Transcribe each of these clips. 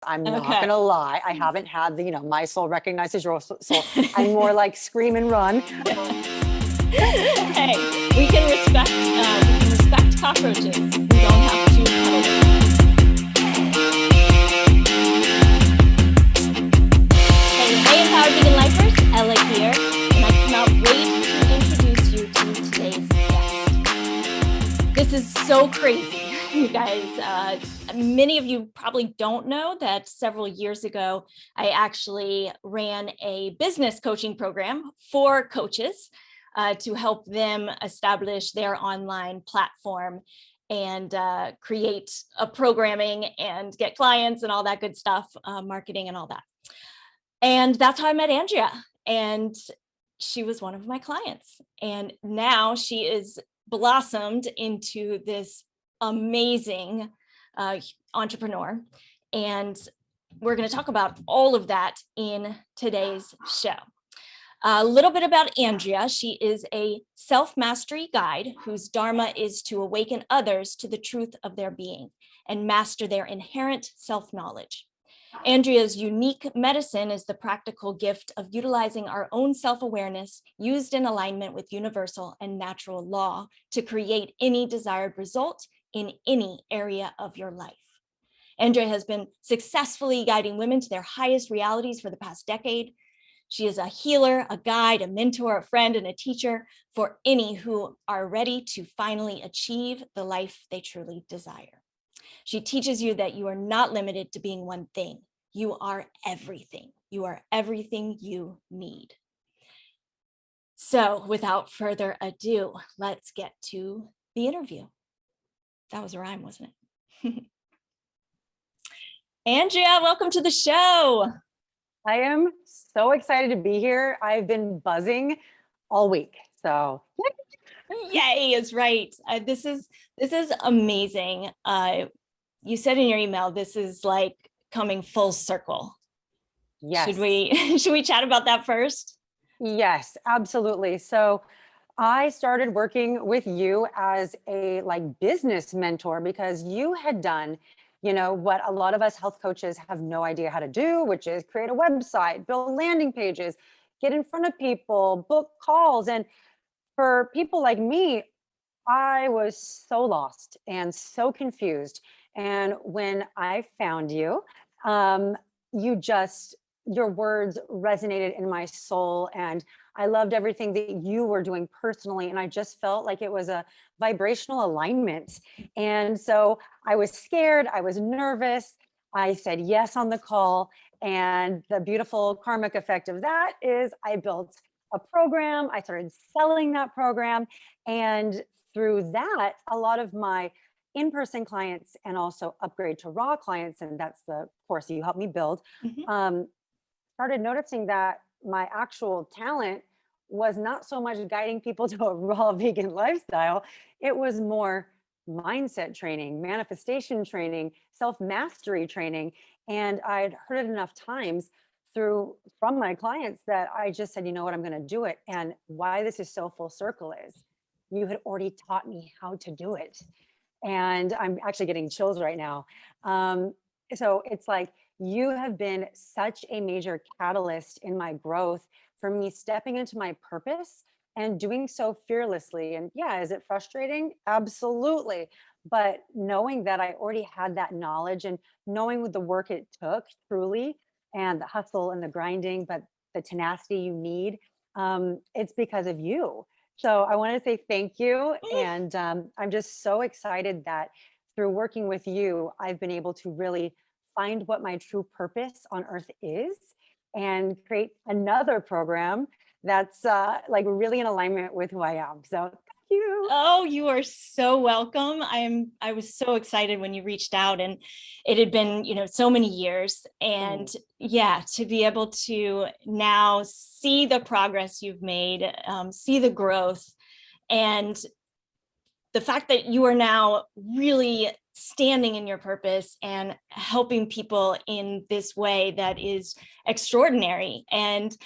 I'm not Okay. gonna lie. I haven't had the, my soul recognizes your soul. I'm more like scream and run. Hey, we can respect cockroaches. We don't have to cuddle them. Hey, Empowered Vegan Lifers, Ella here, and I cannot wait to introduce you to today's guest. This is so crazy, you guys. Many of you probably don't know that several years ago, I actually ran a business coaching program for coaches to help them establish their online platform and create a programming and get clients and all that good stuff, marketing and all that. And that's how I met Andrea. And she was one of my clients. And now she is blossomed into this amazing entrepreneur. And we're going to talk about all of that in today's show. A little bit about Andrea. She is a self-mastery guide whose Dharma is to awaken others to the truth of their being and master their inherent self-knowledge. Andrea's unique medicine is the practical gift of utilizing our own self-awareness used in alignment with universal and natural law to create any desired result in any area of your life. Andrea has been successfully guiding women to their highest realities for the past decade. She is a healer, a guide, a mentor, a friend, and a teacher for any who are ready to finally achieve the life they truly desire. She teaches you that you are not limited to being one thing. You are everything. You are everything you need. So without further ado, let's get to the interview. That was a rhyme, wasn't it? Andrea, welcome to the show. I am so excited to be here. I've been buzzing all week. So yay is right. This is amazing. You said in your email, this is like coming full circle. yes. Should we chat about that first? Yes, absolutely. So I started working with you as a business mentor because you had done, what a lot of us health coaches have no idea how to do, which is create a website, build landing pages, get in front of people, book calls. And for people like me, I was so lost and so confused. And when I found you, your words resonated in my soul. And I loved everything that you were doing personally. And I just felt like it was a vibrational alignment. And so I was scared. I was nervous. I said yes on the call. And the beautiful karmic effect of that is I built a program. I started selling that program. And through that, a lot of my in-person clients and also upgrade to raw clients, and that's the course you helped me build, started noticing that my actual talent was not so much guiding people to a raw vegan lifestyle. It was more mindset training, manifestation training, self-mastery training. And I'd heard it enough times from my clients that I just said, you know what, I'm going to do it. And why this is so full circle is you had already taught me how to do it. And I'm actually getting chills right now. So it's like, you have been such a major catalyst in my growth for me stepping into my purpose and doing so fearlessly. And yeah, is it frustrating? Absolutely. But knowing that I already had that knowledge and knowing what the work it took truly, and the hustle and the grinding, but the tenacity you need, it's because of you. So I want to say thank you. And I'm just so excited that through working with you, I've been able to really find what my true purpose on earth is and create another program that's really in alignment with who I am. So thank you. Oh, you are so welcome. I was so excited when you reached out, and it had been, so many years. And yeah, to be able to now see the progress you've made, see the growth, and the fact that you are now really standing in your purpose and helping people in this way that is extraordinary. And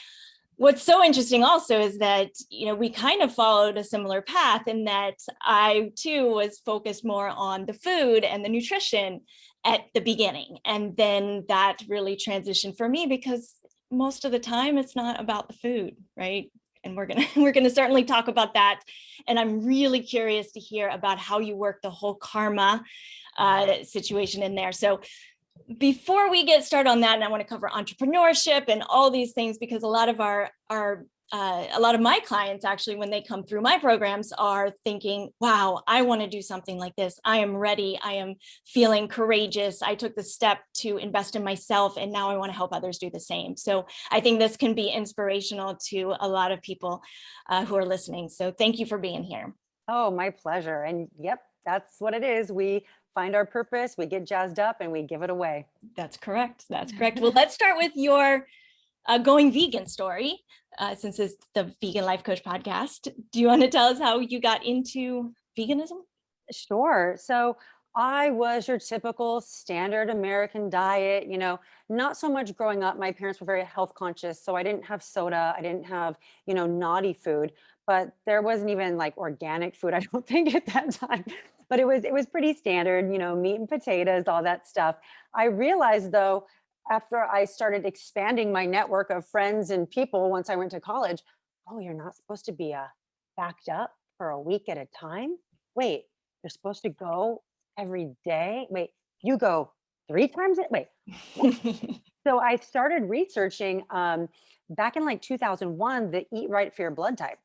what's so interesting also is that, we kind of followed a similar path in that I too was focused more on the food and the nutrition. at the beginning. And then that really transitioned for me, because most of the time it's not about the food, right? And we're gonna certainly talk about that. And I'm really curious to hear about how you work the whole karma situation in there. So before we get started on that, and I want to cover entrepreneurship and all these things, because a lot of a lot of my clients, actually, when they come through my programs, are thinking, wow, I want to do something like this. I am ready. I am feeling courageous. I took the step to invest in myself, and now I want to help others do the same. So I think this can be inspirational to a lot of people who are listening. So thank you for being here. Oh, my pleasure. And yep, that's what it is. We find our purpose, we get jazzed up, and we give it away. That's correct. That's correct. Well, let's start with your going vegan story, since it's the Vegan Life Coach podcast. Do you want to tell us how you got into veganism? Sure. So I was your typical standard American diet, not so much growing up. My parents were very health conscious. So I didn't have soda. I didn't have, naughty food, but there wasn't even like organic food, I don't think at that time. But it was pretty standard, meat and potatoes, all that stuff. I realized though, after I started expanding my network of friends and people once I went to college, oh, you're not supposed to be backed up for a week at a time. Wait, you're supposed to go every day. Wait, you go 3 times wait. So I started researching back in like 2001, the Eat Right Fear blood type.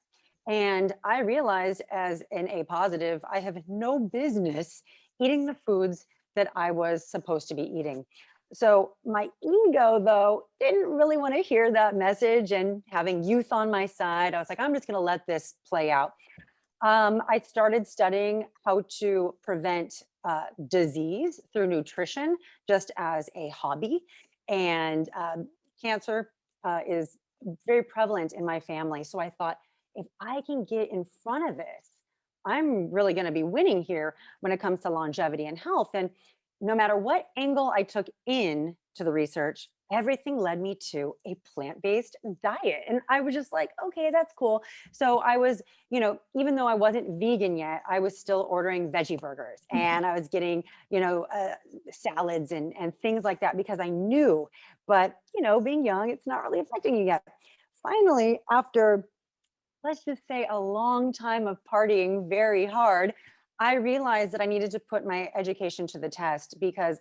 And I realized as an A positive, I have no business eating the foods that I was supposed to be eating. So my ego, though, didn't really want to hear that message. And having youth on my side, I was like, I'm just going to let this play out. I started studying how to prevent disease through nutrition just as a hobby. And cancer is very prevalent in my family. So I thought, if I can get in front of this, I'm really going to be winning here when it comes to longevity and health. And no matter what angle I took in to the research, everything led me to a plant-based diet. And I was just like, okay, that's cool. So I was, even though I wasn't vegan yet, I was still ordering veggie burgers and I was getting, salads and things like that because I knew, but, being young, it's not really affecting you yet. Finally, after, let's just say, a long time of partying very hard, I realized that I needed to put my education to the test because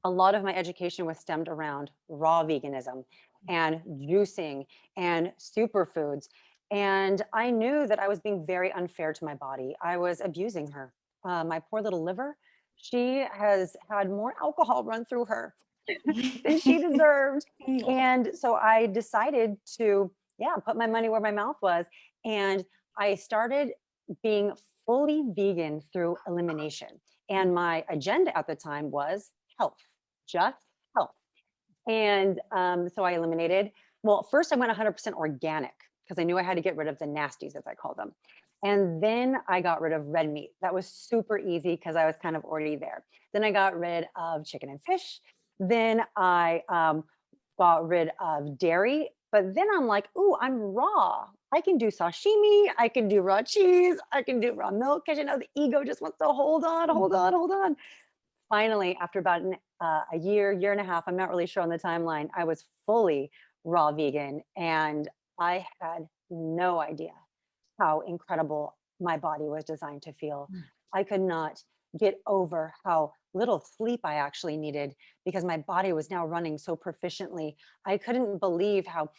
a lot of my education was stemmed around raw veganism and juicing and superfoods. And I knew that I was being very unfair to my body. I was abusing her. My poor little liver, she has had more alcohol run through her than she deserved. And so I decided to, yeah, put my money where my mouth was. And I started being fully vegan through elimination. And my agenda at the time was health, just health. And so I eliminated, well, first I went 100% organic because I knew I had to get rid of the nasties, as I call them. And then I got rid of red meat. That was super easy because I was kind of already there. Then I got rid of chicken and fish. Then I got rid of dairy. But then I'm like, ooh, I'm raw. I can do sashimi. I can do raw cheese. I can do raw milk. Because, the ego just wants to hold on, hold on, hold on. Finally, after about a year and a half, I'm not really sure on the timeline, I was fully raw vegan. And I had no idea how incredible my body was designed to feel. I could not get over how little sleep I actually needed because my body was now running so proficiently. I couldn't believe how,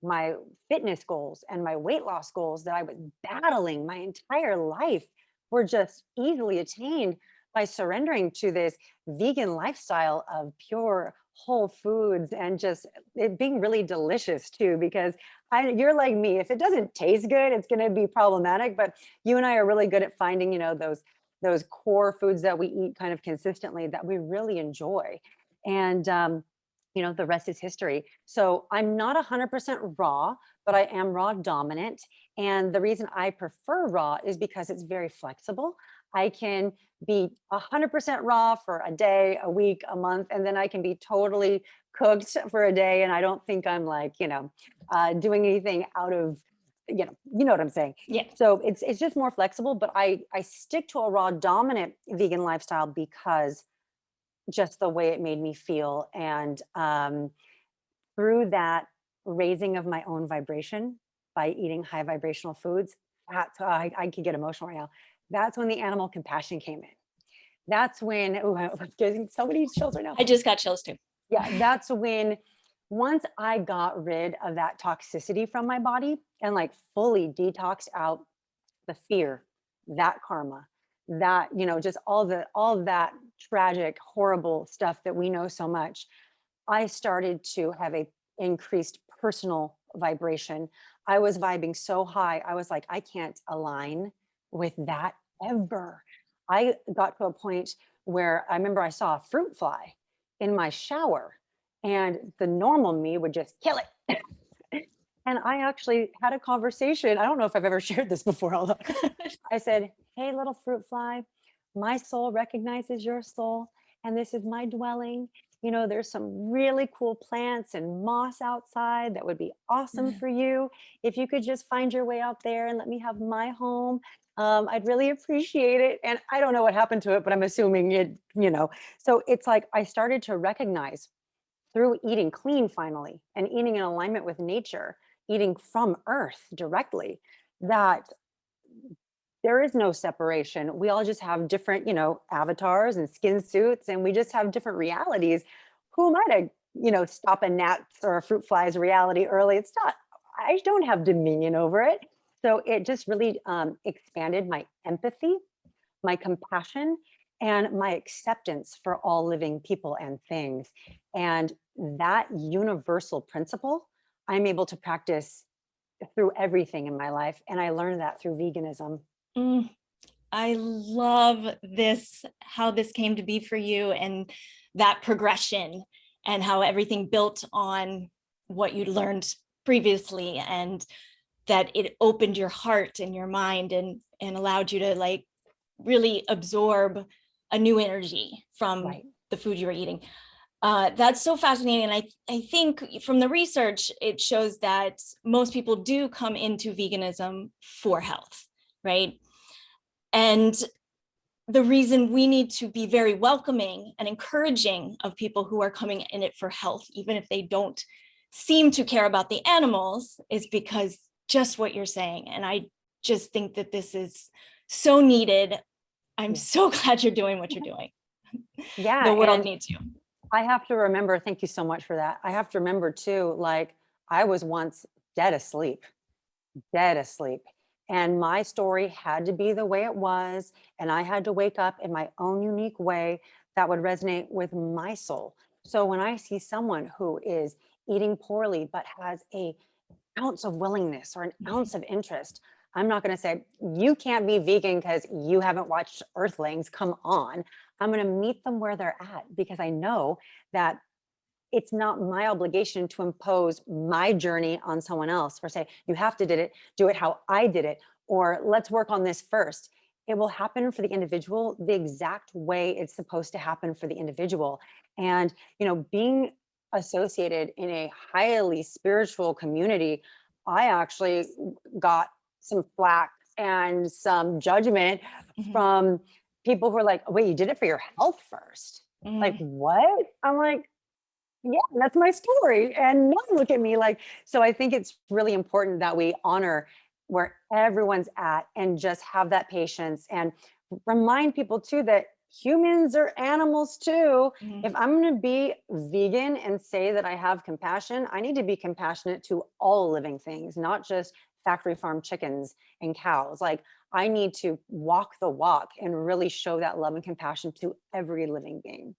my fitness goals and my weight loss goals that I was battling my entire life were just easily attained by surrendering to this vegan lifestyle of pure whole foods and just it being really delicious too, because you're like me, if it doesn't taste good, it's going to be problematic. But you and I are really good at finding, those core foods that we eat kind of consistently that we really enjoy. And, the rest is history. So I'm not 100% raw, but I am raw dominant. And the reason I prefer raw is because it's very flexible. I can be 100% raw for a day, a week, a month, and then I can be totally cooked for a day. And I don't think I'm like, doing anything out of, you know what I'm saying? Yeah. So it's just more flexible, but I stick to a raw dominant vegan lifestyle because just the way it made me feel. And through that raising of my own vibration by eating high vibrational foods, I could get emotional right now. That's when the animal compassion came in. That's when, oh, I'm getting so many chills right now. I just got chills too. Yeah, that's when, once I got rid of that toxicity from my body and like fully detoxed out the fear, that karma, that, just all that tragic, horrible stuff that we know so much, I started to have a increased personal vibration. I was vibing so high. I was like, I can't align with that ever. I got to a point where I remember I saw a fruit fly in my shower, and the normal me would just kill it. And I actually had a conversation. I don't know if I've ever shared this before. Although I said, hey, little fruit fly, my soul recognizes your soul, and this is my dwelling. There's some really cool plants and moss outside that would be awesome for you. If you could just find your way out there and let me have my home, I'd really appreciate it. And I don't know what happened to it, but I'm assuming it. So it's like I started to recognize through eating clean finally and eating in alignment with nature, eating from earth directly, that there is no separation. We all just have different, avatars and skin suits, and we just have different realities. Who am I to, stop a gnat or a fruit fly's reality early? It's not, I don't have dominion over it. So it just really expanded my empathy, my compassion, and my acceptance for all living people and things. And that universal principle, I'm able to practice through everything in my life. And I learned that through veganism. I love this, how this came to be for you, and that progression, and how everything built on what you learned previously, and that it opened your heart and your mind and allowed you to like really absorb a new energy from the food you were eating. That's so fascinating. And I think from the research, it shows that most people do come into veganism for health, right? And the reason we need to be very welcoming and encouraging of people who are coming in it for health, even if they don't seem to care about the animals, is because just what you're saying. And I just think that this is so needed. I'm so glad you're doing what you're doing. Yeah. The world needs you. I have to remember, thank you so much for that. I have to remember too, like I was once dead asleep. And my story had to be the way it was. And I had to wake up in my own unique way that would resonate with my soul. So when I see someone who is eating poorly, but has an ounce of willingness or an ounce of interest, I'm not going to say, you can't be vegan because you haven't watched Earthlings. Come on. I'm going to meet them where they're at, because I know that it's not my obligation to impose my journey on someone else, or say, you have to do it how I did it, or let's work on this first. It will happen for the individual the exact way it's supposed to happen for the individual. And, being associated in a highly spiritual community, I actually got some flack and some judgment from people who are like, wait, you did it for your health first? Like, what? I'm like, yeah, that's my story. And now look at me. So I think it's really important that we honor where everyone's at and just have that patience, and remind people too that humans are animals too. If I'm going to be vegan and say that I have compassion, I need to be compassionate to all living things, not just factory farm chickens and cows. Like, I need to walk the walk and really show that love and compassion to every living being.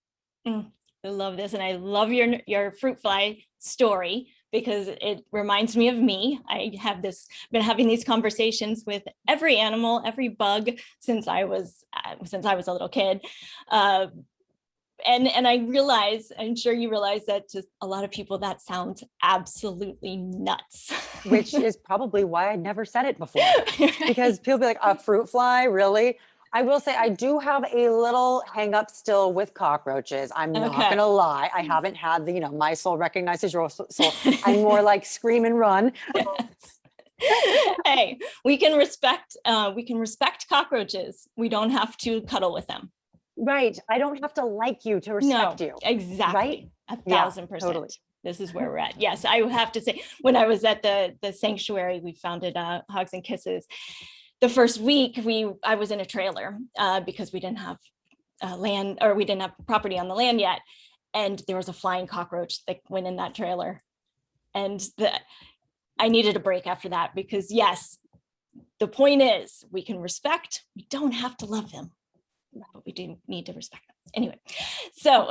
I love this. And I love your fruit fly story, because it reminds me of me. I have been having these conversations with every animal, every bug since I was a little kid. And I realize, I'm sure you realize, that to a lot of people that sounds absolutely nuts. Which is probably why I never said it before. Because people be like, a fruit fly, really? I will say I do have a little hang up still with cockroaches. I'm not going to lie. I haven't had the, my soul recognizes your soul. I'm more like scream and run. Hey, we can respect cockroaches. We don't have to cuddle with them. Right. I don't have to like you to No, respect you. Right? exactly. Yeah, 1,000%. totally. This is where we're at. Yes, I have to say, when I was at the sanctuary, we founded Hugs and Kisses. The first week, I was in a trailer because we didn't have land, or we didn't have property on the land yet, and there was a flying cockroach that went in that trailer, and I needed a break after that, because yes, the point is we can respect. We don't have to love them, but we do need to respect them. Anyway, so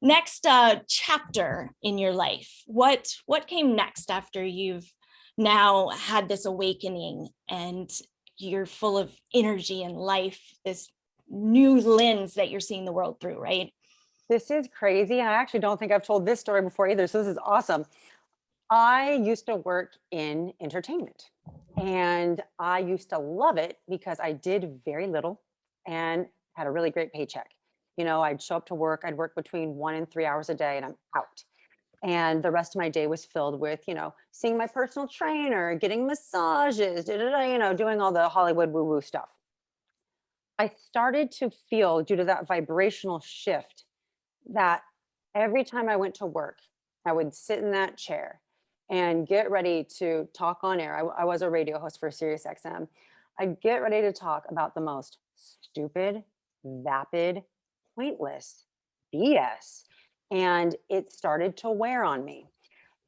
next chapter in your life, what came next after you've now had this awakening and you're full of energy and life, this new lens that you're seeing the world through, right? This is crazy. And I actually don't think I've told this story before either. So this is awesome. I used to work in entertainment and I used to love it because I did very little and had a really great paycheck. I'd show up to work, I'd work between 1 and 3 hours a day and I'm out. And the rest of my day was filled with, seeing my personal trainer, getting massages, doing all the Hollywood woo woo stuff. I started to feel, due to that vibrational shift, that every time I went to work, I would sit in that chair and get ready to talk on air. I was a radio host for Sirius XM. I'd get ready to talk about the most stupid, vapid, pointless BS. And it started to wear on me.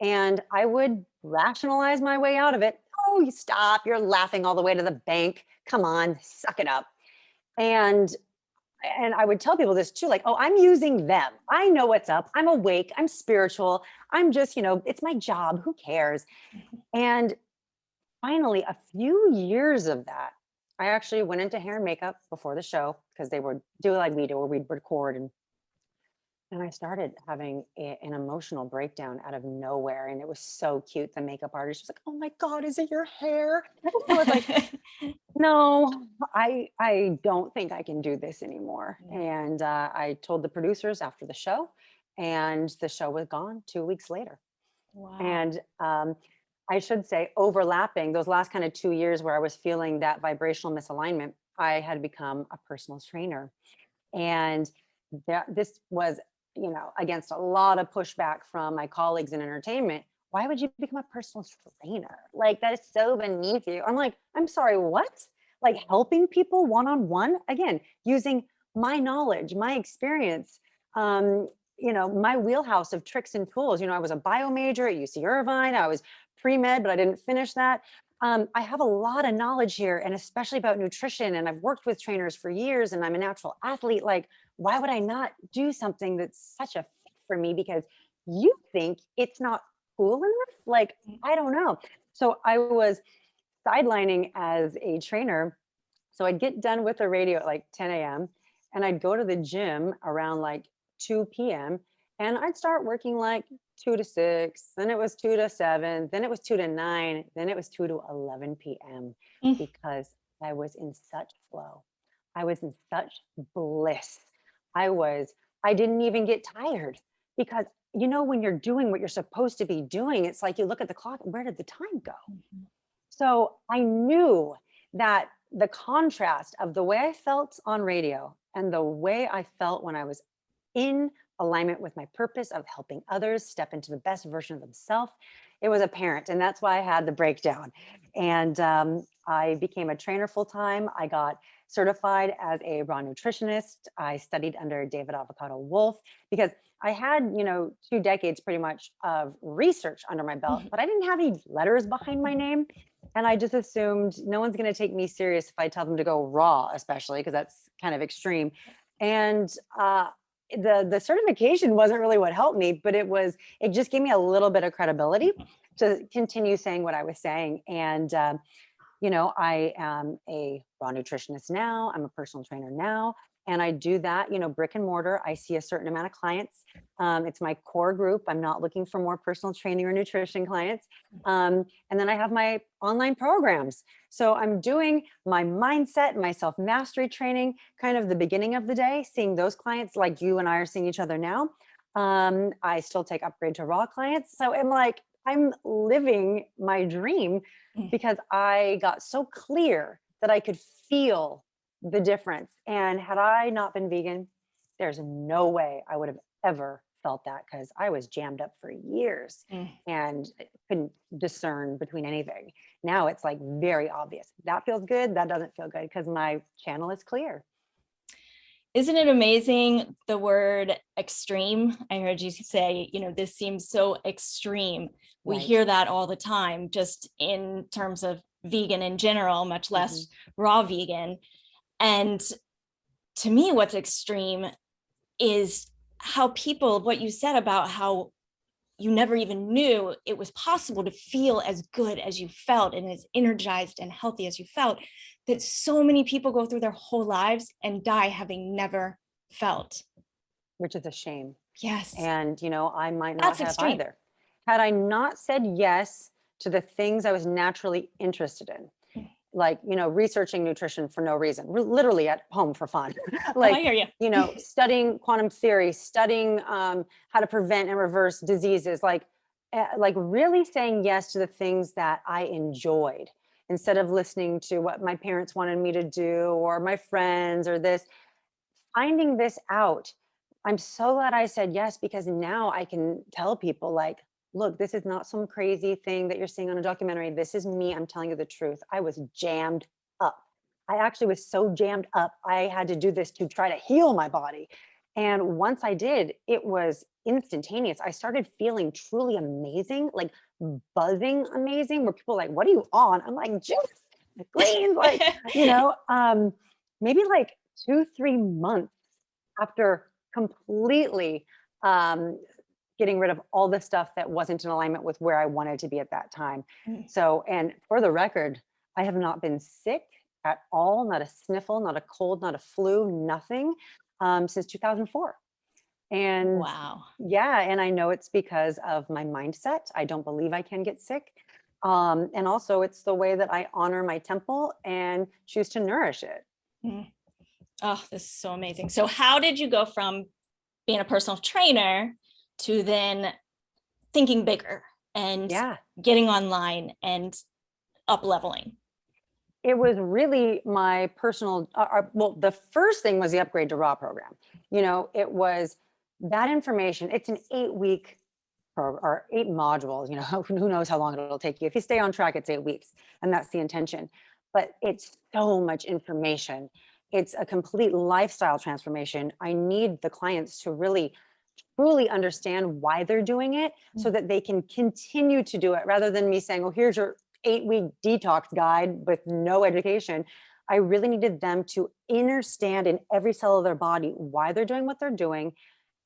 And I would rationalize my way out of it. Oh, you stop. You're laughing all the way to the bank. Come on, suck it up. And I would tell people this too, like, oh, I'm using them. I know what's up. I'm awake. I'm spiritual. I'm just, it's my job. Who cares? And finally, a few years of that, I actually went into hair and makeup before the show because they would do like we do, where we'd record. And I started having an emotional breakdown out of nowhere. And it was so cute. The makeup artist was like, oh my God, is it your hair? I was like, no, I don't think I can do this anymore. And I told the producers after the show, and the show was gone 2 weeks later. Wow. And I should say, overlapping those last kind of 2 years where I was feeling that vibrational misalignment, I had become a personal trainer. And this was, against a lot of pushback from my colleagues in entertainment. Why would you become a personal trainer? Like, that is so beneath you. I'm like, I'm sorry, what? Like, helping people one-on-one, again, using my knowledge, my experience, my wheelhouse of tricks and tools. I was a bio major at UC Irvine. I was pre-med, but I didn't finish that. I have a lot of knowledge here, and especially about nutrition. And I've worked with trainers for years, and I'm a natural athlete. Like, why would I not do something that's such a fit for me because you think it's not cool enough? Like, I don't know. So I was sidelining as a trainer. So I'd get done with the radio at like 10 a.m. and I'd go to the gym around like 2 p.m. and I'd start working like 2 to 6, then it was 2 to 7, then it was 2 to 9, then it was 2 to 11 p.m. because I was in such flow. I was in such bliss. I didn't even get tired because, when you're doing what you're supposed to be doing, it's like you look at the clock, where did the time go? So I knew that the contrast of the way I felt on radio and the way I felt when I was in alignment with my purpose of helping others step into the best version of themselves, it was apparent. And that's why I had the breakdown. And I became a trainer full-time. I got certified as a raw nutritionist. I studied under David Avocado Wolf because I had, 2 decades pretty much of research under my belt, but I didn't have any letters behind my name. And I just assumed no one's going to take me serious if I tell them to go raw, especially because that's kind of extreme. And the certification wasn't really what helped me, but it just gave me a little bit of credibility to continue saying what I was saying. And I am a raw nutritionist now. I'm a personal trainer now. And I do that, brick and mortar. I see a certain amount of clients. It's my core group. I'm not looking for more personal training or nutrition clients. And then I have my online programs. So I'm doing my mindset and my self-mastery training, kind of the beginning of the day, seeing those clients like you and I are seeing each other now. I still take upgrade to raw clients. So I'm living my dream because I got so clear that I could feel the difference. And had I not been vegan, there's no way I would have ever felt that, because I was jammed up for years Mm. and couldn't discern between anything. Now it's like very obvious. That feels good. That doesn't feel good, because my channel is clear. Isn't it amazing, the word extreme? I heard you say, this seems so extreme. We Right. hear that all the time, just in terms of vegan in general, much less Mm-hmm. raw vegan. And to me, what's extreme is how people, what you said about how you never even knew it was possible to feel as good as you felt and as energized and healthy as you felt, that so many people go through their whole lives and die having never felt. Which is a shame. Yes. And, I might not That's have extreme. either. Had I not said yes to the things I was naturally interested in, like, researching nutrition for no reason, literally at home for fun, I like, hear you. studying quantum theory, studying how to prevent and reverse diseases, like really saying yes to the things that I enjoyed, instead of listening to what my parents wanted me to do or my friends or this, finding this out. I'm so glad I said yes, because now I can tell people, like, look, this is not some crazy thing that you're seeing on a documentary. This is me. I'm telling you the truth. I was jammed up. I actually was so jammed up. I had to do this to try to heal my body. And once I did, it was instantaneous. I started feeling truly amazing, like buzzing amazing, where people are like, what are you on? I'm like, juice, greens, maybe like 2, 3 months after completely um, getting rid of all the stuff that wasn't in alignment with where I wanted to be at that time. Mm. So, and for the record, I have not been sick at all, not a sniffle, not a cold, not a flu, nothing, since 2004. And Wow. yeah, and I know it's because of my mindset. I don't believe I can get sick. And also, it's the way that I honor my temple and choose to nourish it. Mm. Oh, this is so amazing. So how did you go from being a personal trainer to then thinking bigger and Yeah. getting online and up leveling? It was really my personal, well, the first thing was the Upgrade to Raw program. It was that information. It's an 8-week program, or 8 modules, who knows how long it'll take you. If you stay on track, it's 8 weeks, and that's the intention. But it's so much information. It's a complete lifestyle transformation. I need the clients to really truly understand why they're doing it, so that they can continue to do it, rather than me saying, oh, here's your 8-week detox guide with no education. I really needed them to understand in every cell of their body why they're doing what they're doing,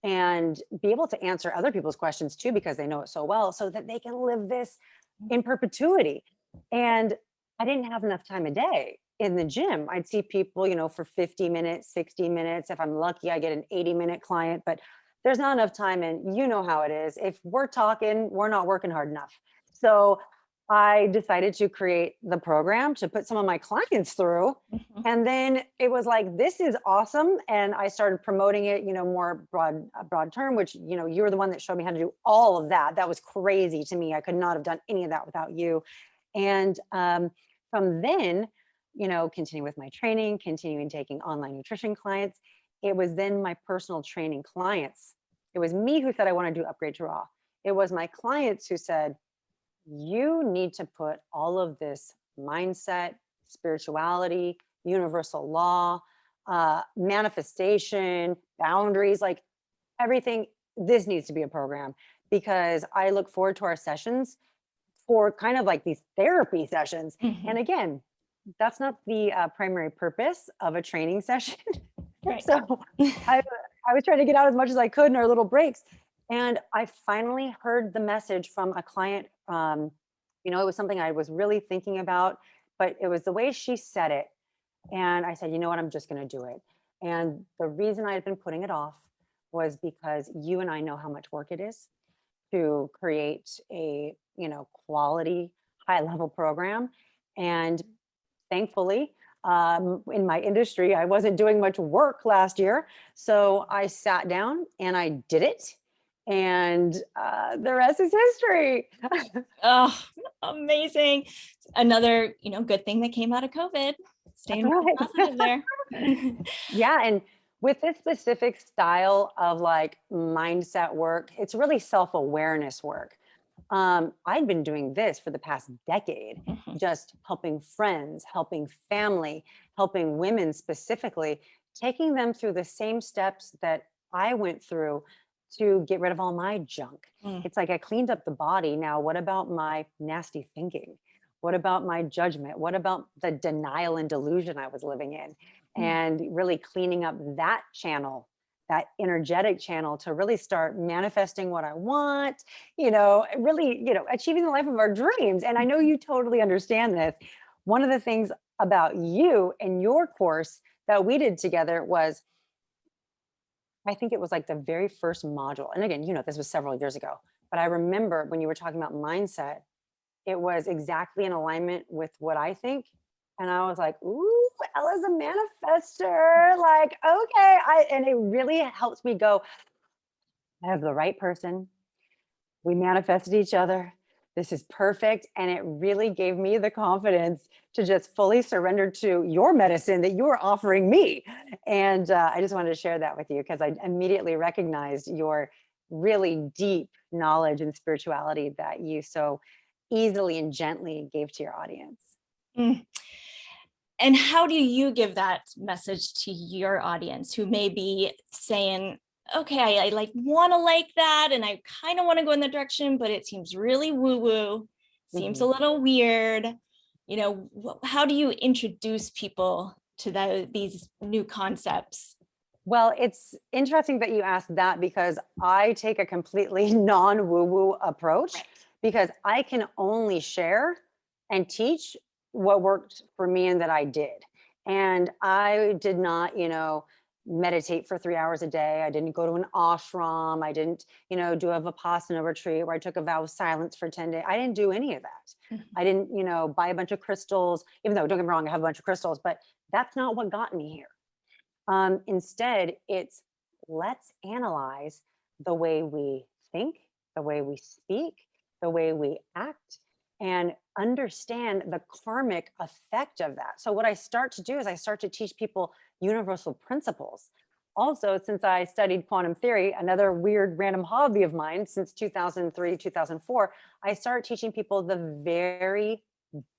and be able to answer other people's questions too, because they know it so well, so that they can live this in perpetuity. And I didn't have enough time a day in the gym. I'd see people, for 50 minutes, 60 minutes. If I'm lucky, I get an 80-minute client, but there's not enough time. And you know how it is. If we're talking, we're not working hard enough. So I decided to create the program to put some of my clients through. Mhm. And then it was like, this is awesome. And I started promoting it, more broad term, which, you were the one that showed me how to do all of that. That was crazy to me. I could not have done any of that without you. And from then, continue with my training, continuing taking online nutrition clients. It was then my personal training clients. It was me who said, I want to do Upgrade to Raw. It was my clients who said, you need to put all of this mindset, spirituality, universal law, manifestation, boundaries, like everything. This needs to be a program, because I look forward to our sessions for kind of like these therapy sessions. Mhm. And again, that's not the primary purpose of a training session. Right. So I was trying to get out as much as I could in our little breaks. And I finally heard the message from a client. It was something I was really thinking about, but it was the way she said it. And I said, you know what, I'm just going to do it. And the reason I had been putting it off was because you and I know how much work it is to create a, quality, high level program. And thankfully, in my industry, I wasn't doing much work last year. So I sat down and I did it. And the rest is history. Oh, amazing. Another, good thing that came out of COVID. Staying right. positive there. Yeah, and with this specific style of like mindset work, it's really self-awareness work. I've been doing this for the past decade, Mhm. just helping friends, helping family, helping women specifically, taking them through the same steps that I went through to get rid of all my junk. Mm. It's like I cleaned up the body. Now, what about my nasty thinking? What about my judgment? What about the denial and delusion I was living in? Mm. And really cleaning up that channel, that energetic channel, to really start manifesting what I want, really, achieving the life of our dreams. And I know you totally understand this. One of the things about you and your course that we did together was, I think it was like the very first module. And again, this was several years ago, but I remember when you were talking about mindset, it was exactly in alignment with what I think. And I was like, ooh, Ella's a manifester. Like, okay. And it really helps me go, I have the right person. We manifested each other. This is perfect. And it really gave me the confidence to just fully surrender to your medicine that you are offering me. And I just wanted to share that with you because I immediately recognized your really deep knowledge and spirituality that you so easily and gently gave to your audience. Mm. And how do you give that message to your audience who may be saying, okay, I like want to like that, and I kind of want to go in that direction, but it seems really woo-woo, seems a Mhm. little weird. How do you introduce people to these new concepts? Well, it's interesting that you asked that because I take a completely non woo woo approach Right. because I can only share and teach what worked for me and that I did. And I did not, meditate for 3 hours a day. I didn't go to an ashram. I didn't, do a Vipassana retreat where I took a vow of silence for 10 days. I didn't do any of that. Mhm. I didn't, buy a bunch of crystals, even though, don't get me wrong, I have a bunch of crystals, but that's not what got me here. Instead, it's let's analyze the way we think, the way we speak, the way we act, and understand the karmic effect of that. So, what I start to do is I start to teach people universal principles. Also, since I studied quantum theory, another weird random hobby of mine since 2003, 2004, I start teaching people the very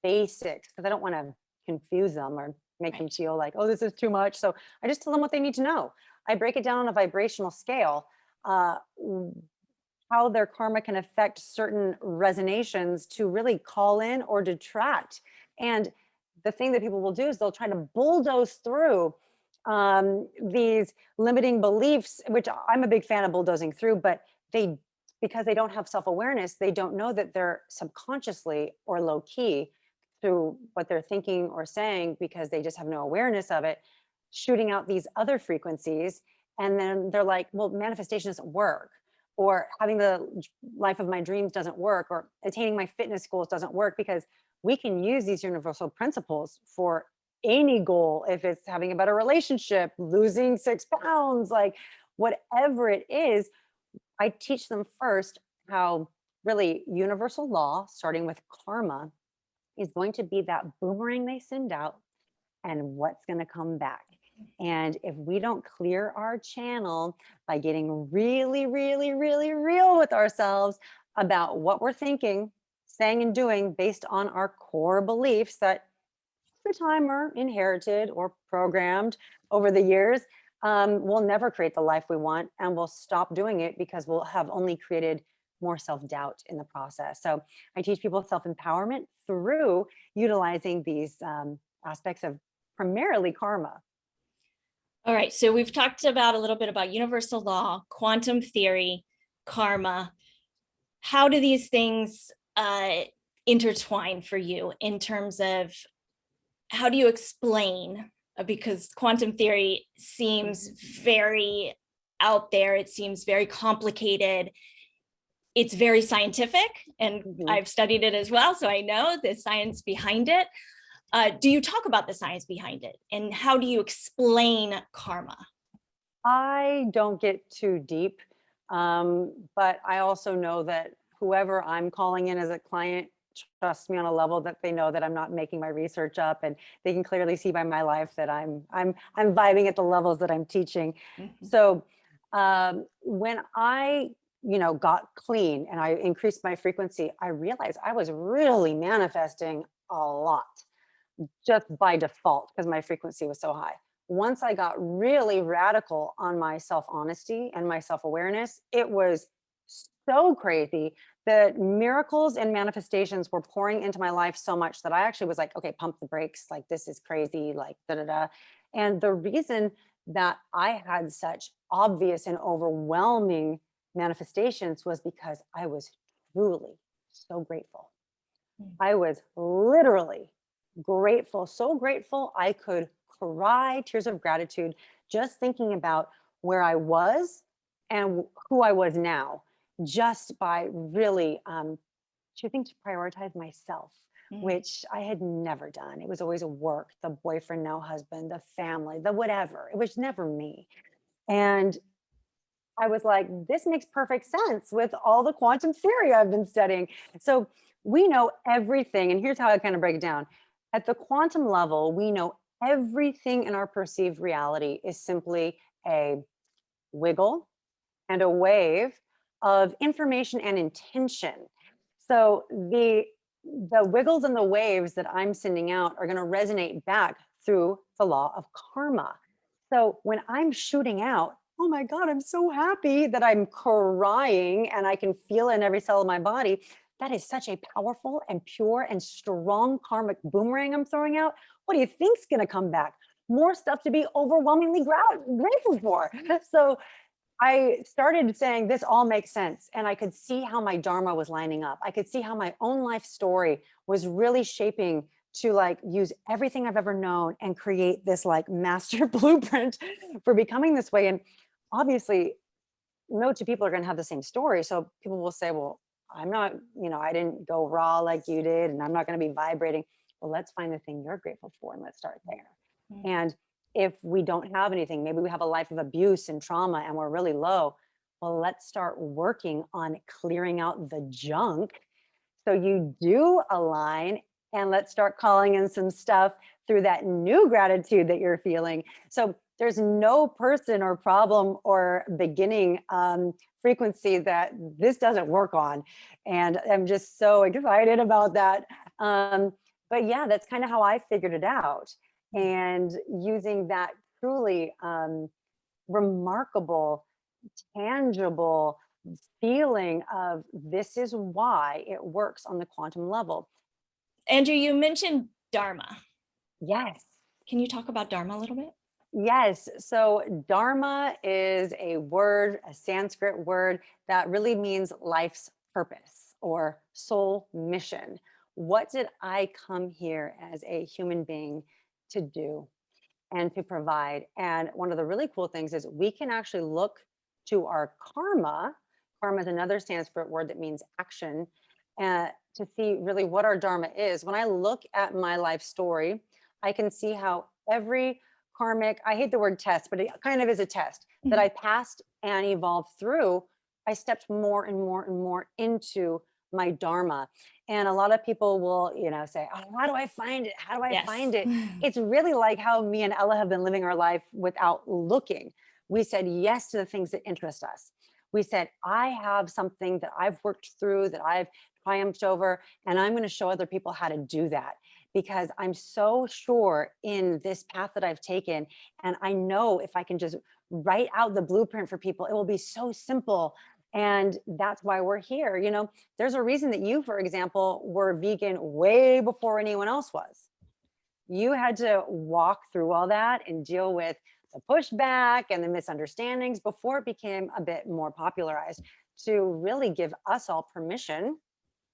basics because I don't want to confuse them or make them Right. feel like, oh, this is too much. So I just tell them what they need to know. I break it down on a vibrational scale, uh, how their karma can affect certain resonations to really call in or detract. And the thing that people will do is they'll try to bulldoze through these limiting beliefs, which I'm a big fan of bulldozing through, but because they don't have self-awareness, they don't know that they're subconsciously or low key through what they're thinking or saying because they just have no awareness of it, shooting out these other frequencies. And then they're like, well, manifestation doesn't work, or having the life of my dreams doesn't work, or attaining my fitness goals doesn't work, because we can use these universal principles for any goal. If it's having a better relationship, losing 6 pounds, like whatever it is, I teach them first how really universal law, starting with karma, is going to be that boomerang they send out and what's going to come back. And if we don't clear our channel by getting really, really, really real with ourselves about what we're thinking, saying, and doing based on our core beliefs that the time are inherited or programmed over the years, we'll never create the life we want, and we'll stop doing it because we'll have only created more self-doubt in the process. So I teach people self-empowerment through utilizing these aspects of primarily karma. All right, so we've talked about a little bit about universal law, quantum theory, karma. How do these things intertwine for you in terms of how do you explain? Because quantum theory seems very out there, it seems very complicated. It's very scientific, and Mhm. I've studied it as well, so I know the science behind it. Do you talk about the science behind it, and how do you explain karma? I don't get too deep, but I also know that whoever I'm calling in as a client trust me on a level that they know that I'm not making my research up, and they can clearly see by my life that I'm vibing at the levels that I'm teaching. So when I, got clean and I increased my frequency, I realized I was really manifesting a lot just by default because my frequency was so high. Once I got really radical on my self honesty and my self awareness, it was so crazy that miracles and manifestations were pouring into my life so much that I actually was like, okay, pump the brakes. Like, this is crazy. Like, da da da. And the reason that I had such obvious and overwhelming manifestations was because I was truly so grateful. I was literally grateful, so grateful I could cry tears of gratitude just thinking about where I was and who I was now, just by really choosing to prioritize myself, which I had never done. It was always a work, the boyfriend, now husband, the family, the whatever. It was never me. And I was like, this makes perfect sense with all the quantum theory I've been studying. So we know everything. And here's how I kind of break it down. At the quantum level, we know everything in our perceived reality is simply a wiggle and a wave of information and intention. So the wiggles and the waves that I'm sending out are going to resonate back through the law of karma. So when I'm shooting out, oh my God, I'm so happy that I'm crying and I can feel it in every cell of my body. That is such a powerful and pure and strong karmic boomerang I'm throwing out. What do you think's going to come back? More stuff to be overwhelmingly grateful for. So I started saying this all makes sense. And I could see how my Dharma was lining up. I could see how my own life story was really shaping to like use everything I've ever known and create this like master blueprint for becoming this way. And obviously, no two people are going to have the same story. So people will say, well, I'm not, I didn't go raw like you did, and I'm not going to be vibrating. Well, let's find the thing you're grateful for and let's start there. And if we don't have anything, maybe we have a life of abuse and trauma and we're really low. Well, let's start working on clearing out the junk so you do align, and let's start calling in some stuff through that new gratitude that you're feeling. So there's no person or problem or beginning frequency that this doesn't work on. And I'm just so excited about that. But yeah, that's kind of how I figured it out. And using that truly remarkable, tangible feeling of this is why it works on the quantum level. Andrew, you mentioned Dharma. Yes. Can you talk about Dharma a little bit? Yes. So Dharma is a word, a Sanskrit word that really means life's purpose or soul mission. What did I come here as a human being to do and to provide? And one of the really cool things is we can actually look to our karma. Karma is another Sanskrit word that means action, to see really what our Dharma is. When I look at my life story, I can see how every karmic, I hate the word test, but it kind of is a test that I passed and evolved through. I stepped more and more and more into my Dharma. And a lot of people will, say, oh, how do I find it? How do I find it? It's really like how me and Ella have been living our life without looking. We said yes to the things that interest us. We said, I have something that I've worked through, that I've triumphed over, and I'm going to show other people how to do that, because I'm so sure in this path that I've taken. And I know if I can just write out the blueprint for people, it will be so simple. And that's why we're here. There's a reason that you, for example, were vegan way before anyone else was. You had to walk through all that and deal with the pushback and the misunderstandings before it became a bit more popularized, to really give us all permission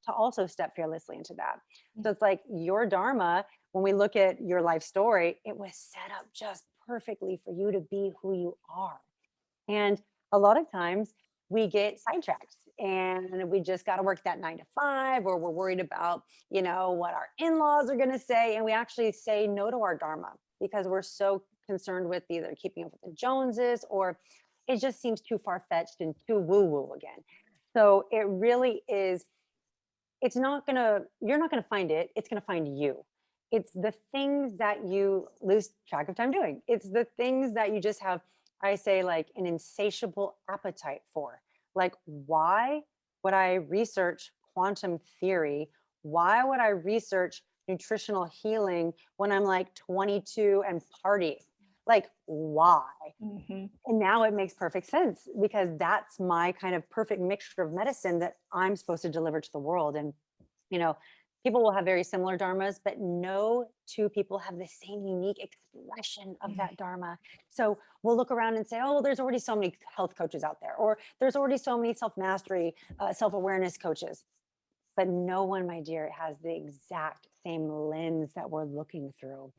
to also step fearlessly into that. So it's like your Dharma, when we look at your life story, it was set up just perfectly for you to be who you are. And a lot of times we get sidetracked and we just got to work that 9 to 5, or we're worried about, what our in-laws are going to say. And we actually say no to our Dharma because we're so concerned with either keeping up with the Joneses, or it just seems too far-fetched and too woo-woo again. So it really is, you're not gonna find it, it's gonna find you. It's the things that you lose track of time doing. It's the things that you just have, I say, like an insatiable appetite for. Like, why would I research quantum theory? Why would I research nutritional healing when I'm like 22 and partying? Like, why? Mhm. And now it makes perfect sense because that's my kind of perfect mixture of medicine that I'm supposed to deliver to the world. And, you know, people will have very similar dharmas, but no two people have the same unique expression of that dharma. So we'll look around and say, oh, well, there's already so many health coaches out there, or there's already so many self mastery, self awareness coaches. But no one, my dear, has the exact same lens that we're looking through.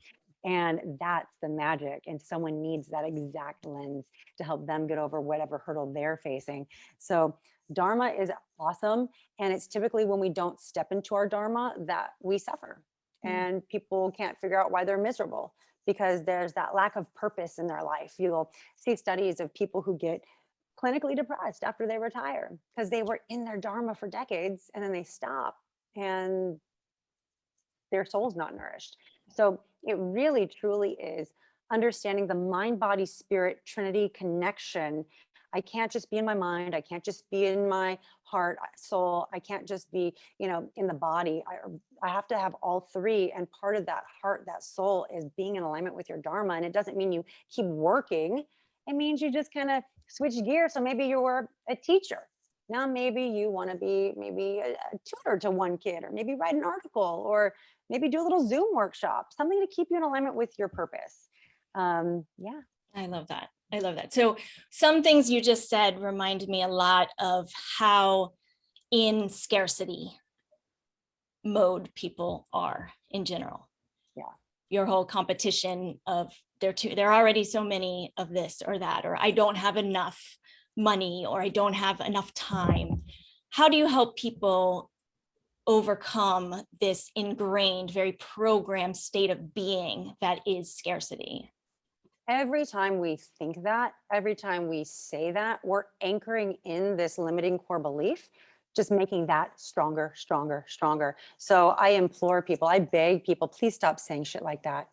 And that's the magic. And someone needs that exact lens to help them get over whatever hurdle they're facing. So, Dharma is awesome. And it's typically when we don't step into our Dharma that we suffer. And people can't figure out why they're miserable because there's that lack of purpose in their life. You'll see studies of people who get clinically depressed after they retire because they were in their Dharma for decades and then they stop and their soul's not nourished. So it really truly is understanding the mind, body, spirit, Trinity connection. I can't just be in my mind. I can't just be in my heart, soul. I can't just be, in the body. I have to have all three. And part of that heart, that soul is being in alignment with your Dharma. And it doesn't mean you keep working. It means you just kind of switch gears. So maybe you were a teacher. Now maybe you want to be maybe a tutor to one kid, or maybe write an article, or maybe do a little Zoom workshop, something to keep you in alignment with your purpose. Yeah. I love that. I love that. So some things you just said remind me a lot of how in scarcity mode people are in general. Yeah. Your whole competition of there are already so many of this or that, or I don't have enough money, or I don't have enough time. How do you help people overcome this ingrained, very programmed state of being that is scarcity? Every time we think that, every time we say that, we're anchoring in this limiting core belief, just making that stronger, stronger, stronger. So I implore people, I beg people, please stop saying shit like that.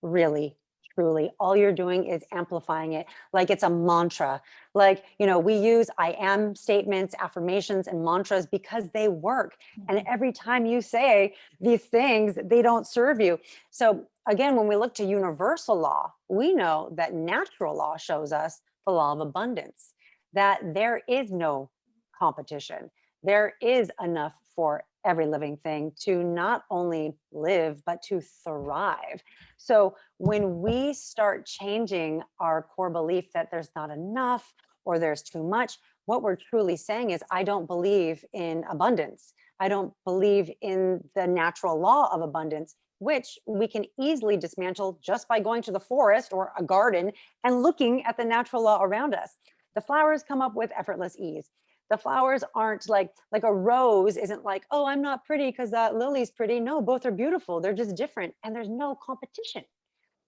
Really, truly, all you're doing is amplifying it like it's a mantra. Like, we use I am statements, affirmations, and mantras because they work. And every time you say these things, they don't serve you. So again, when we look to universal law, we know that natural law shows us the law of abundance, that there is no competition. There is enough for every living thing to not only live, but to thrive. So when we start changing our core belief that there's not enough or there's too much, what we're truly saying is, I don't believe in abundance. I don't believe in the natural law of abundance, which we can easily dismantle just by going to the forest or a garden and looking at the natural law around us. The flowers come up with effortless ease. The flowers aren't like a rose isn't like, oh, I'm not pretty because that lily's pretty. No, both are beautiful. They're just different. And there's no competition.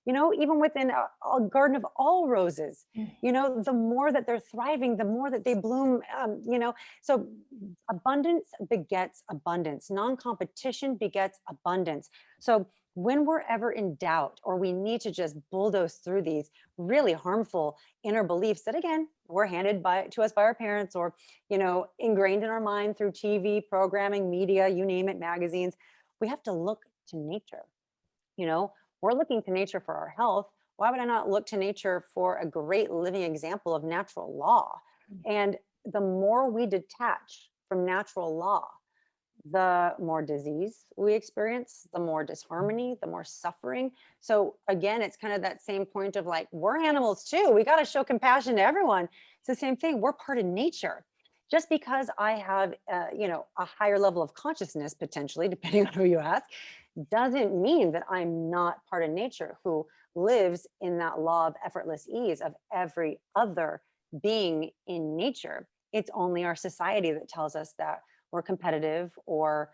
Even within a garden of all roses, the more that they're thriving, the more that they bloom, so abundance begets abundance. Non-competition begets abundance. So when we're ever in doubt, or we need to just bulldoze through these really harmful inner beliefs that, again, were handed to us by our parents, or, ingrained in our mind through TV, programming, media, you name it, magazines, we have to look to nature. We're looking to nature for our health. Why would I not look to nature for a great living example of natural law? And the more we detach from natural law, the more disease we experience, the more disharmony, the more suffering. So again, it's kind of that same point of like, we're animals too. We got to show compassion to everyone. It's the same thing. We're part of nature. Just because I have, a higher level of consciousness, potentially, depending on who you ask, doesn't mean that I'm not part of nature who lives in that law of effortless ease of every other being in nature. It's only our society that tells us that we're competitive, or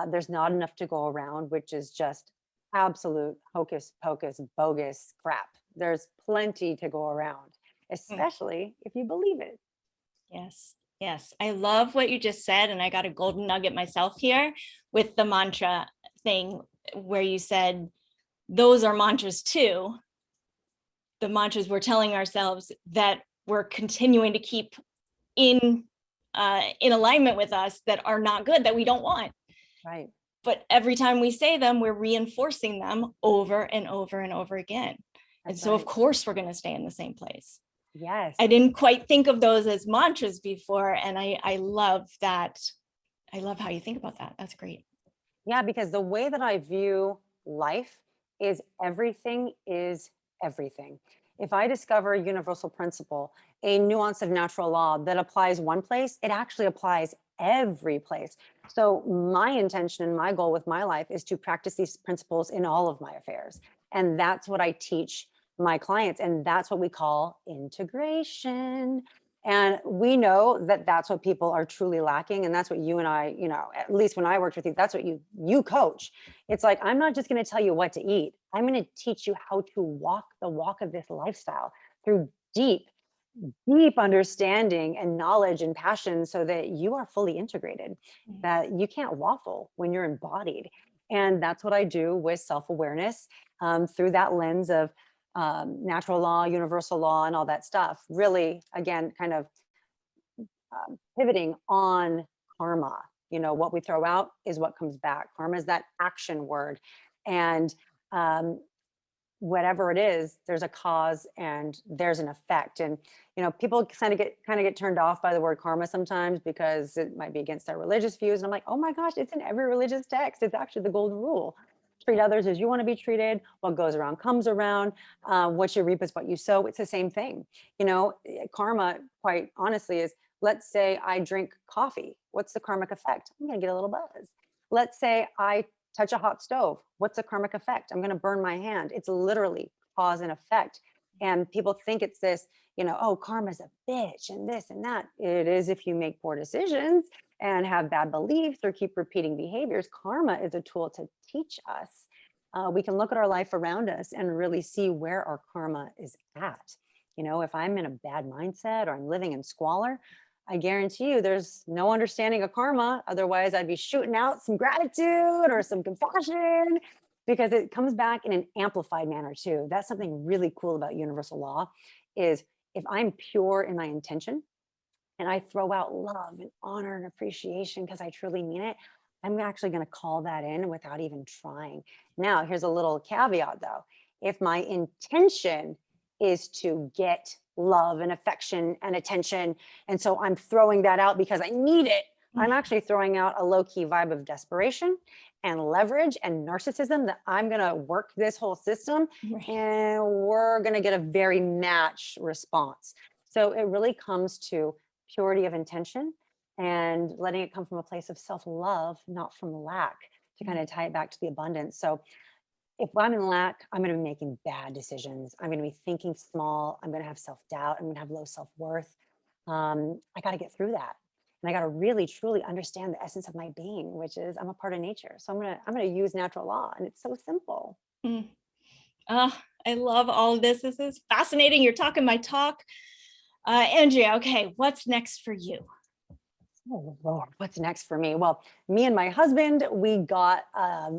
there's not enough to go around, which is just absolute hocus pocus, bogus crap. There's plenty to go around, especially if you believe it. Yes. Yes, I love what you just said. And I got a golden nugget myself here with the mantra thing where you said, those are mantras too. The mantras we're telling ourselves that we're continuing to keep in alignment with us that are not good, that we don't want. Right. But every time we say them, we're reinforcing them over and over and over again. And That's so, of right. course, we're going to stay in the same place. Yes. I didn't quite think of those as mantras before. And I love that. I love how you think about that. That's great. Yeah, because the way that I view life is everything is everything. If I discover a universal principle, a nuance of natural law that applies one place, it actually applies every place. So, my intention and my goal with my life is to practice these principles in all of my affairs. And that's what I teach my clients. And that's what we call integration. And we know that that's what people are truly lacking. And that's what you and I, at least when I worked with you, that's what you coach. It's like, I'm not just going to tell you what to eat. I'm going to teach you how to walk the walk of this lifestyle through deep understanding and knowledge and passion so that you are fully integrated, that you can't waffle when you're embodied. And that's what I do with self-awareness, through that lens of natural law, universal law, and all that stuff. Really, again, kind of pivoting on karma. What we throw out is what comes back. Karma is that action word. And whatever it is, there's a cause and there's an effect. And people kind of get turned off by the word karma sometimes because it might be against their religious views. And I'm like, oh my gosh, it's in every religious text. It's actually the golden rule. Treat others as you want to be treated. What goes around comes around. What you reap is what you sow. It's the same thing. Karma, quite honestly, is, let's say I drink coffee. What's the karmic effect? I'm going to get a little buzz. Let's say I touch a hot stove. What's the karmic effect? I'm going to burn my hand. It's literally cause and effect. And people think it's this, oh, karma's a bitch and this and that. It is if you make poor decisions and have bad beliefs or keep repeating behaviors. Karma is a tool to teach us. We can look at our life around us and really see where our karma is at. If I'm in a bad mindset or I'm living in squalor, I guarantee you there's no understanding of karma. Otherwise, I'd be shooting out some gratitude or some compassion, because it comes back in an amplified manner too. That's something really cool about universal law, is if I'm pure in my intention and I throw out love and honor and appreciation because I truly mean it, I'm actually going to call that in without even trying. Now, here's a little caveat though. If my intention is to get love and affection and attention, and so I'm throwing that out because I need it, I'm actually throwing out a low-key vibe of desperation and leverage and narcissism, that I'm going to work this whole system and we're going to get a very matched response. So it really comes to purity of intention and letting it come from a place of self-love, not from lack, to kind of tie it back to the abundance. So if I'm in lack, I'm going to be making bad decisions. I'm going to be thinking small. I'm going to have self-doubt. I'm going to have low self-worth. I got to get through that. And I got to really, truly understand the essence of my being, which is I'm a part of nature. So I'm going to use natural law. And it's so simple. I love all of this. This is fascinating. You're talking my talk. Andrea, okay, what's next for you? Oh Lord, what's next for me? Well, me and my husband, we got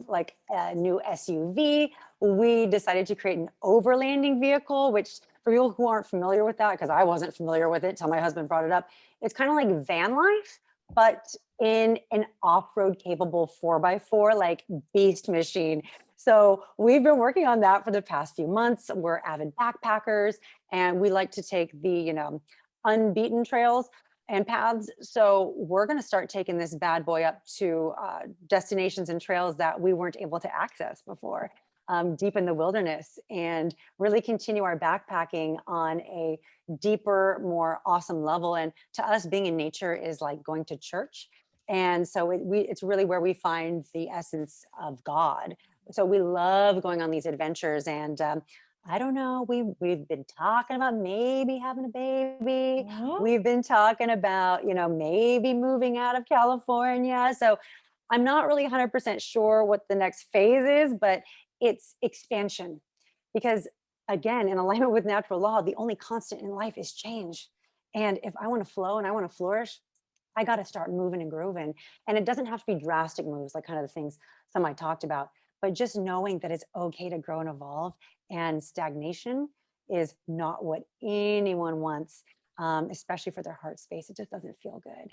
like a new SUV. We decided to create an overlanding vehicle, which for people who aren't familiar with that, because I wasn't familiar with it till my husband brought it up, it's kind of like van life, but in an off-road capable 4x4, like beast machine. So we've been working on that for the past few months. We're avid backpackers and we like to take the, unbeaten trails and paths. So we're going to start taking this bad boy up to destinations and trails that we weren't able to access before, deep in the wilderness, and really continue our backpacking on a deeper, more awesome level. And to us, being in nature is like going to church. And so it's really where we find the essence of God. So we love going on these adventures. And I don't know, we've been talking about maybe having a baby. We've been talking about, maybe moving out of California. So I'm not really 100% sure what the next phase is, but it's expansion. Because again, in alignment with natural law, the only constant in life is change. And if I want to flow and I want to flourish, I got to start moving and grooving. And it doesn't have to be drastic moves, like kind of the things some I talked about, but just knowing that it's okay to grow and evolve, and stagnation is not what anyone wants, especially for their heart space. It just doesn't feel good.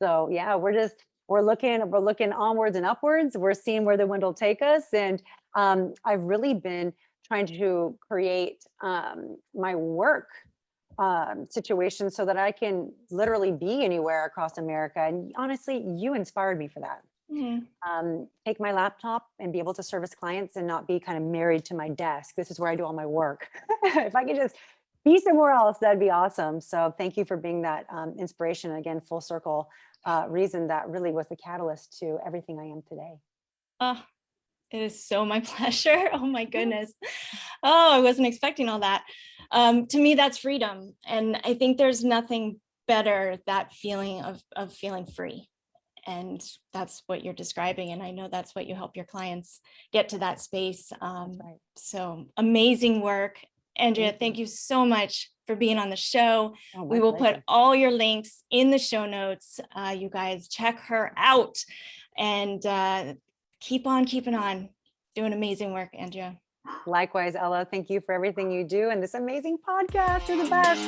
So yeah, we're looking onwards and upwards. We're seeing where the wind will take us. And I've really been trying to create my work situation so that I can literally be anywhere across America. And honestly, you inspired me for that. Take my laptop and be able to service clients and not be kind of married to my desk. This is where I do all my work. If I could just be somewhere else, that'd be awesome. So thank you for being that inspiration. Again, full circle reason that really was the catalyst to everything I am today. Oh, it is so my pleasure. Oh my goodness. Oh, I wasn't expecting all that. To me, that's freedom. And I think there's nothing better, that feeling of feeling free. And that's what you're describing. And I know that's what you help your clients get to that space. Right. So amazing work. Andrea, thank you so much for being on the show. Oh, we will pleasure. put all your links in the show notes. You guys check her out and keep on keeping on doing amazing work, Andrea. Likewise, Ella, thank you for everything you do and this amazing podcast. You're the best.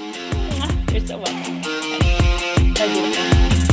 You're so welcome. So beautiful.